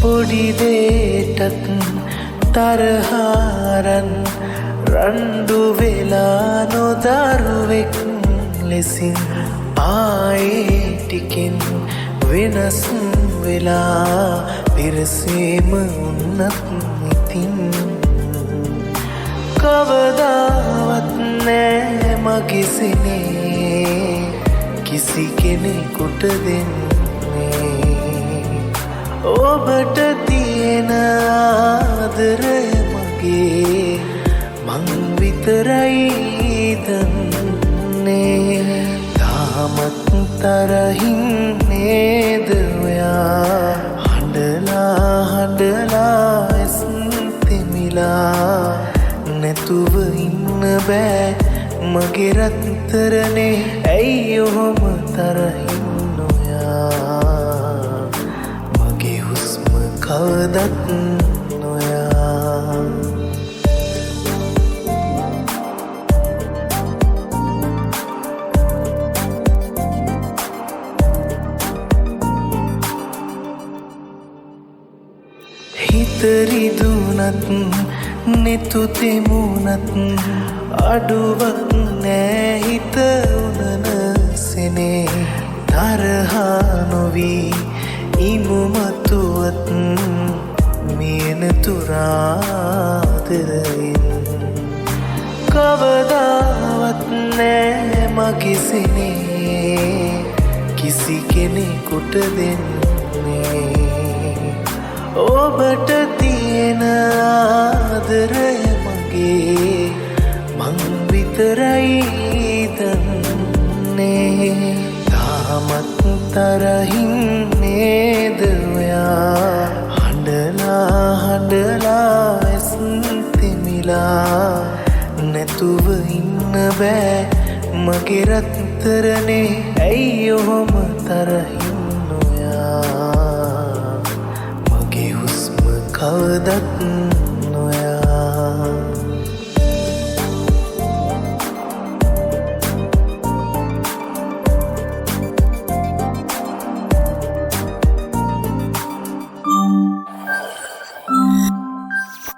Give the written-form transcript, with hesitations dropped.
පොඩි දේටත් තරහාරන් රණ්ඩු වෙලා නොදරුවෙක් ලෙසින් ආයේ ටිකෙන් වෙනස් වෙලා පිරසීම උන්නත් ඉතින් කවදාවත් නෑ මගේ සිනේ කිසි කෙනෙකුට දෙන්නේ ඔබට තියෙන ආදරය මගේ මං විතරයි දන්නේ තාමත් තරහින් නේද ඔයා හඬලා ඇස් තෙමිලා නැතුව ඉන්න බෑ මගේ රත්තරනේ ඇයි ඔහොම තරහින් නොයා මගේ හුස්ම කවදත් නොයා හිතරිදුනත් නෙතු තෙමුණත් අඩුවක් නෑ හිත උනනසනේ තරහා නොවී ඉමුමතුවත් මියන තුරාදරයෙන් කවදාවත් නෑ මගේ සිනේ කිසි කෙනෙකුට දෙන්නේ ඔබට තියෙන ආදරය මගේ මං විතරයි දන්නේ තාමත් තරහින් නේද ඔයා හඬලා ඇස් තෙමිලා නැතුව ඉන්න බෑ මගේ රත්තරනේ ඇයි ඔහොම තරහින් නොයා කවදත්